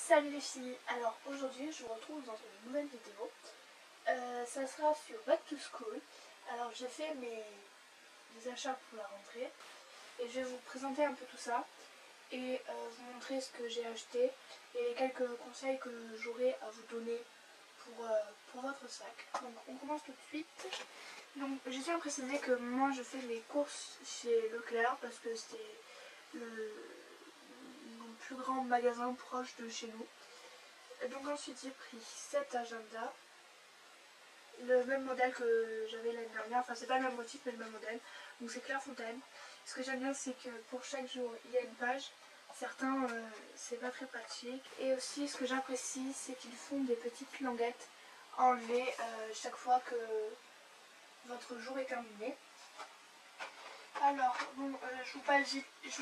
Salut les filles, alors aujourd'hui je vous retrouve dans une nouvelle vidéo. Ça sera sur Back to School. Alors j'ai fait mes achats pour la rentrée et je vais vous présenter un peu tout ça et vous montrer ce que j'ai acheté et quelques conseils que j'aurai à vous donner pour votre sac. Donc on commence tout de suite. Donc je tiens à préciser que moi je fais mes courses chez Leclerc parce que c'est mon plus grand magasin proche de chez nous. Donc ensuite j'ai pris cet agenda, le même modèle que j'avais l'année dernière, enfin c'est pas le même motif mais le même modèle, donc c'est Clairefontaine. Ce que j'aime bien c'est que pour chaque jour il y a une page, certains c'est pas très pratique. Et aussi ce que j'apprécie c'est qu'ils font des petites languettes enlevées chaque fois que votre jour est terminé. Alors bon, je vous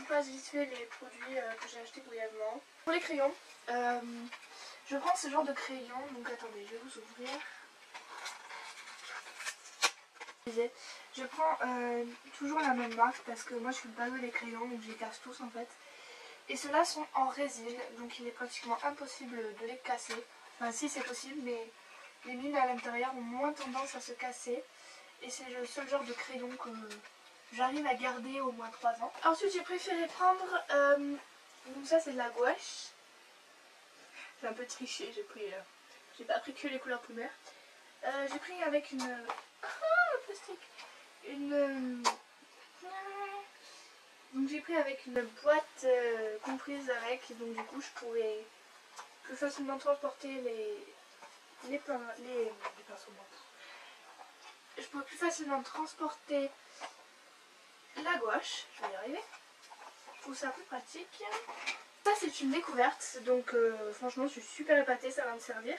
passe vite fait les produits que j'ai achetés brièvement. Pour les crayons, je prends ce genre de crayon, donc attendez, je vais vous ouvrir. Je prends toujours la même marque parce que moi je suis ballot des crayons, donc je les casse tous en fait. Et ceux-là sont en résine, donc il est pratiquement impossible de les casser. Enfin si c'est possible, mais les mines à l'intérieur ont moins tendance à se casser. Et c'est le seul genre de crayon que j'arrive à garder au moins 3 ans. Ensuite j'ai préféré prendre, donc ça c'est de la gouache. J'ai un peu triché, j'ai pas pris que les couleurs primaires. J'ai pris avec une plastique, donc j'ai pris avec une boîte comprise avec, donc du coup je pourrais plus facilement transporter les pinceaux. Je pourrais plus facilement transporter la gouache, je vais y arriver. Je trouve ça plus pratique. Ça c'est une découverte, donc franchement je suis super épatée, ça va me servir.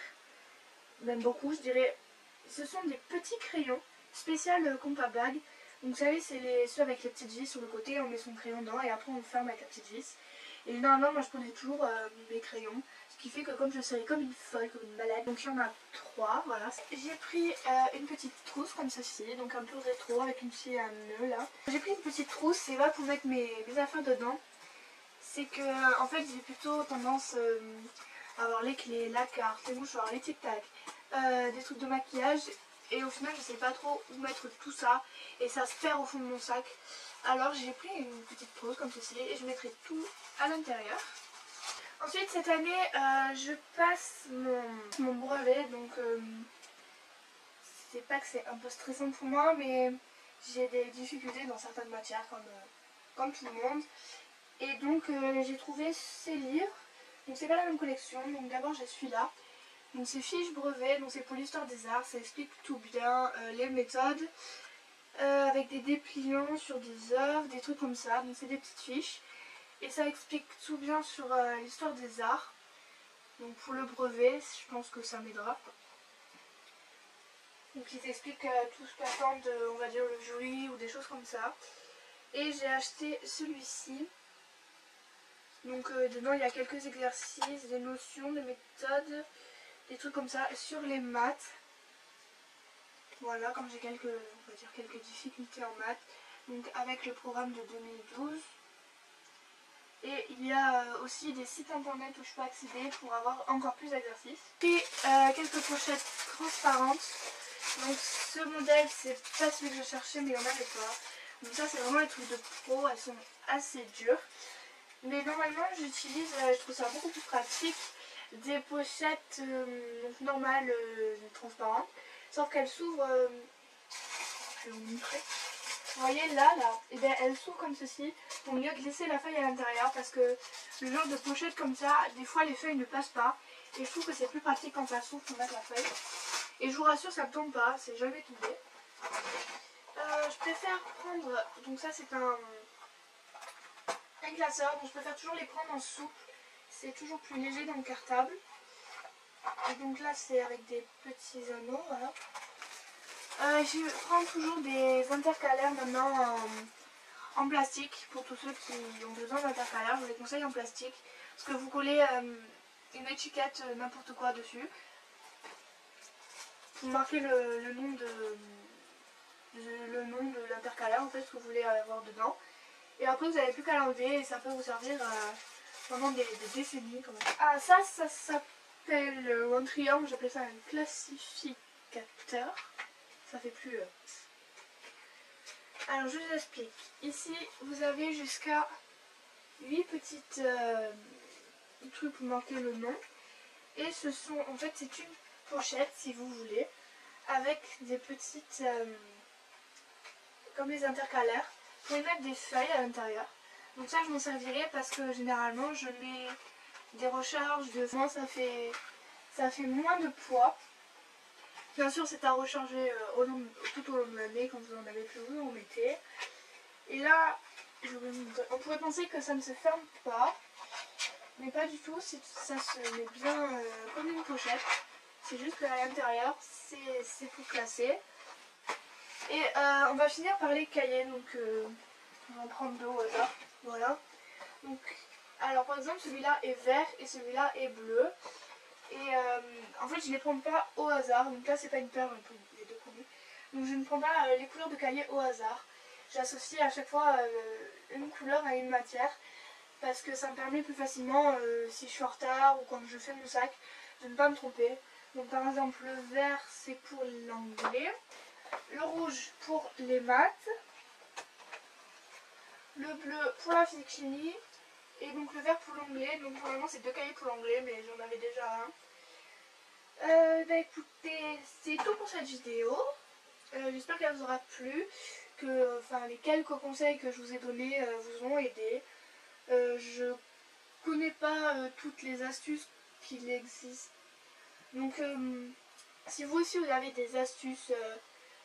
Même beaucoup je dirais. Ce sont des petits crayons spécial compas bag. Donc vous savez c'est ceux avec les petites vis sur le côté, on met son crayon dedans et après on le ferme avec la petite vis. Et normalement moi je prenais toujours mes crayons. Ce qui fait que comme je serais comme une folle, comme une malade. Donc il y en a 3, voilà. J'ai pris une petite trousse comme ceci, donc un peu rétro avec une petite nœud là. J'ai pris une petite trousse, c'est là pour mettre mes affaires dedans. C'est que en fait j'ai plutôt tendance à avoir les clés, la carte, les mouchoirs, les tic-tac, des trucs de maquillage. Et au final je sais pas trop où mettre tout ça et ça se perd au fond de mon sac. Alors j'ai pris une petite trousse comme ceci et je mettrai tout à l'intérieur. Ensuite cette année je passe mon brevet, donc c'est pas que c'est un peu stressant pour moi, mais j'ai des difficultés dans certaines matières comme tout le monde. Et donc j'ai trouvé ces livres, donc c'est pas la même collection, donc d'abord j'ai celui-là. Donc c'est fiche brevet, donc c'est pour l'histoire des arts, ça explique tout bien les méthodes, avec des dépliants sur des œuvres, des trucs comme ça, donc c'est des petites fiches. Et ça explique tout bien sur l'histoire des arts. Donc pour le brevet, je pense que ça m'aidera. Donc il t'explique tout ce qu'attend, on va dire, le jury ou des choses comme ça. Et j'ai acheté celui-ci. Donc dedans il y a quelques exercices, des notions, des méthodes, des trucs comme ça sur les maths. Voilà, comme j'ai quelques difficultés en maths. Donc avec le programme de 2012. Et il y a aussi des sites internet où je peux accéder pour avoir encore plus d'exercices. Et quelques pochettes transparentes. Donc ce modèle c'est pas celui que je cherchais mais il n'y en avait pas. Donc ça c'est vraiment les trucs de pro, elles sont assez dures. Mais normalement j'utilise, je trouve ça beaucoup plus pratique, des pochettes normales transparentes. Sauf qu'elles s'ouvrent, je vais vous montrer. Vous voyez là, et bien elle s'ouvre comme ceci pour mieux glisser la feuille à l'intérieur parce que le genre de pochette comme ça, des fois les feuilles ne passent pas et je trouve que c'est plus pratique quand ça s'ouvre pour mettre la feuille. Et je vous rassure, ça ne tombe pas, c'est jamais tombé. Je préfère prendre, donc ça c'est un glaceur, donc je préfère toujours les prendre en souple, c'est toujours plus léger dans le cartable. Et donc là c'est avec des petits anneaux, voilà. Je prends toujours des intercalaires maintenant en plastique pour tous ceux qui ont besoin d'intercalaires. Je vous les conseille en plastique parce que vous collez une étiquette n'importe quoi dessus. Vous marquez le nom de l'intercalaire en fait ce que vous voulez avoir dedans. Et après vous n'avez plus qu'à l'enlever et ça peut vous servir pendant des décennies quand même. Ah ça s'appelle un triangle, j'appelais ça un classificateur. Ça fait plus... Alors je vous explique. Ici vous avez jusqu'à 8 petites trucs pour marquer le nom. Et ce sont, en fait c'est une pochette si vous voulez, avec des petites, comme les intercalaires. Vous pouvez mettre des feuilles à l'intérieur. Donc ça je m'en servirai parce que généralement je mets des recharges de... Ça fait moins de poids. Bien sûr c'est à recharger tout au long de l'année, quand vous en avez plus vous en mettez. Et là, on pourrait penser que ça ne se ferme pas, mais pas du tout, ça se met bien comme une pochette. C'est juste qu'à l'intérieur, c'est pour classer. Et on va finir par les cahiers, donc on va en prendre deux au hasard. Voilà. Donc, alors par exemple, celui-là est vert et celui-là est bleu. Et en fait, je ne les prends pas au hasard. Donc là, c'est pas une paire, les deux premiers. Donc je ne prends pas les couleurs de cahier au hasard. J'associe à chaque fois une couleur à une matière. Parce que ça me permet plus facilement, si je suis en retard ou quand je fais mon sac, de ne pas me tromper. Donc par exemple, le vert, c'est pour l'anglais. Le rouge pour les maths. Le bleu pour la physique-chimie. Et donc le vert pour l'anglais. Donc normalement, c'est deux cahiers pour l'anglais, mais j'en avais déjà un. Bah écoutez, c'est tout pour cette vidéo. J'espère qu'elle vous aura plu, que les quelques conseils que je vous ai donnés vous ont aidé. Je connais pas toutes les astuces qu'il existe. Donc si vous aussi vous avez des astuces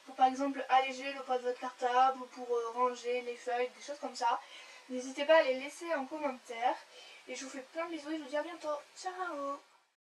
pour par exemple alléger le poids de votre cartable ou pour ranger les feuilles, des choses comme ça, n'hésitez pas à les laisser en commentaire. Et je vous fais plein de bisous et je vous dis à bientôt. Ciao!